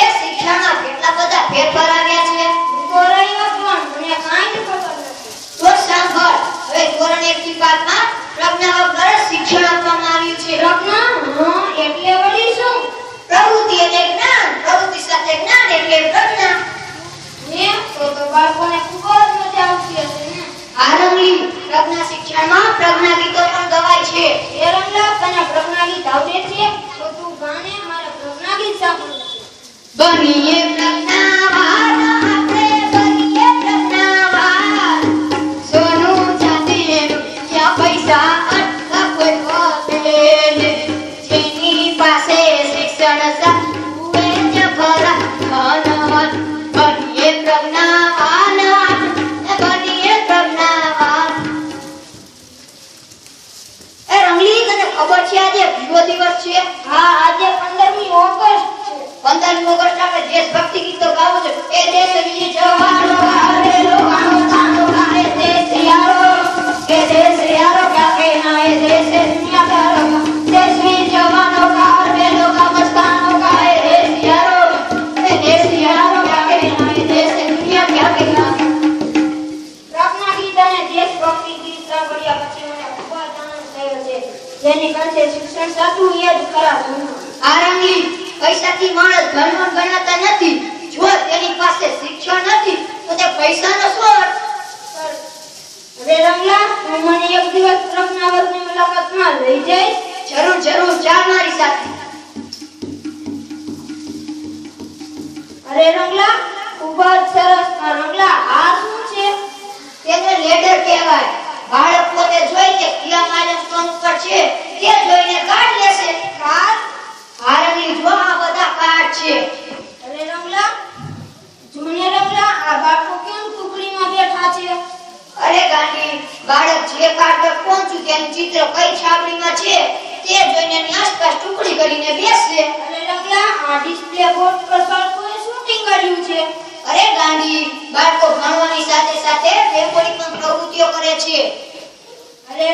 અરે શિક્ષણમાં કેટલા બધા ફેરફાર આવ્યા છે. તો રહ્યો પણ મને કાંઈ ખબર નથી. તો સાંભળ, હવે ધોરણ 1 થી 5 માં પ્રજ્ઞા વગર શિક્ષણ આપવામાં આવ્યું છે. પ્રજ્ઞા એટલે વળી શું? પ્રવૃત્તિ એટલે જ્ઞાન, પ્રવૃત્તિ સાથે જ્ઞાન એટલે પ્રજ્ઞા. તો બાળકોને ખૂબ જ મજા આવતી હશે ને. આ રંગલી પ્રજ્ઞા શિક્ષણમાં પ્રજ્ઞા ગીતો પણ ગવાય છે. એ રંગલા તને પ્રજ્ઞા ગીત આવડે છે? તો તું ગાને, મારે પ્રજ્ઞા ગીત સાંભળવું છે. બનીએ પ્રજ્ઞાવાન આપણે બનીએ પ્રજ્ઞાવાન. સોનું ચાંદી રૂપિયા પૈસા અટકા કોઈ વધે ને. જેની પાસે શિક્ષણ સારું એ જ ખરા ધનવાન. બનીએ પ્રજ્ઞાવાન આપણે બનીએ પ્રજ્ઞાવાન. એ રંગલી, તને ખબર છે આજે વિશ્વ દિવસ છે? હા, આજે 15મી ઓગસ્ટ છે. 15મી ઓગસ્ટ આપણે દેશભક્તિ ગીતો ગાવું છે. એ દેશ વીર જવાનો ગારે લોકાનો તાનો ગારે દેશ યારો. એ દેશ યારો ક્યાં કે ના એ દેશ દુનિયા પ્યારો. દેશ વીર જવાનો ગારે લોકા મસ્તાનો ગારે દેશ યારો. એ દેશ યારો ક્યાં કે ના એ દેશ દુનિયા ક્યાં કે ના. પ્રજ્ઞા ગીત અને દેશભક્તિ ગીત સાંભળ્યા પછી મને ખૂબ જ આનંદ થયો છે. જેની પાસે શિક્ષણ સાચું એ જ ખરા ધનવાન. આ રંગલી, પૈસાથી માણસ ધનવાન ગણાતા નથી. જો તેની પાસે શિક્ષણ નથી તો તે પૈસાનો શું અર્થ? અરે રંગલા, તું મને એક દિવસ પ્રજ્ઞા વર્ગની મુલાકાતમાં લઈ જઈશ? જરૂર જરૂર, ચાલ મારી સાથે. અરે રંગલા, ખૂબ જ સરસ. રંગલા, આ શું છે? તેને લેડર કહેવાય. બાળક પોતે જોઈ કે કયા માઇલસ્ટોન ઉપર છે તે જોઈને કાર્ડ લેશે. કાર્ડ? આ રંગલી, જો આ બધા કાર્ડ છે. અરે રંગલા, જોને રંગલા, આ બાળકો કેમ ટુકડીમાં બેઠા છે? અરે ગાંડી, બાળક જે કાર્ડ પર પહોંચ્યું તેનું ચિત્ર કઈ છાપડીમાં છે તે જોઈને એની આસપાસ ટુકડી કરીને બેસશે. અરે રંગલા, આ ડિસ્પ્લે બોર્ડ પર બાળકોએ શૂટિંગ કર્યું છે. અરે ગાંડી, બાળકો ભણવાની સાથે સાથે રેકોર્ડિંગ પણ પ્રવૃત્તિઓ કરે છે. અરે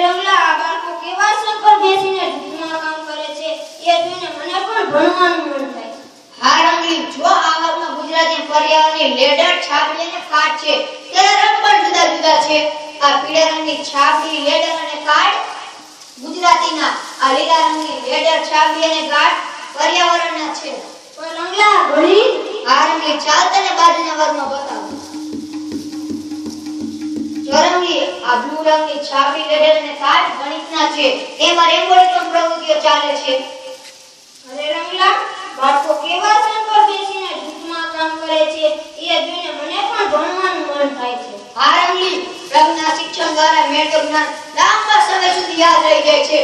રંગલા, આ બાળકો કેવા સ્થળ પર બેસીને જૂથમાં કામ કરે છે એ જોઈને મને પણ ભણવાનું મન થાય. હા રંગલી, જો આ વર્ગમાં ગુજરાતી પર્યાવરણની લેડર, છાપડી અને કાર્ડ છે તેના રંગ પણ જુદા જુદા છે. આ પીળા રંગની છાપડી, લેડર અને કાર્ડ ગુજરાતીના, આ લીલા રંગની લેડર, છાપડી અને કાર્ડ પર્યાવરણના છે. પણ રંગલા, ઘણી આ રંગલી, ચાલ તને બાજુના વર્ગમાં બતાવું. જો રંગલી, આ બ્લુ રંગની છાપડી, લેડર અને કાર્ડ ગણિતના છે. એમાં રેકોર્ડિંગ પણ પ્રવૃત્તિઓ ચાલે છે. અરે રંગલા, બાળકો કેવા સ્થળ પર બેસીને જૂથમાં કામ કરે છે એ જોઈને મને પણ ભણવાનું મન થાય છે. આ રંગલી, પ્રજ્ઞા શિક્ષણ દ્વારા મેળવેલ જ્ઞાન લાંબા સમય સુધી યાદ રહી જાય છે.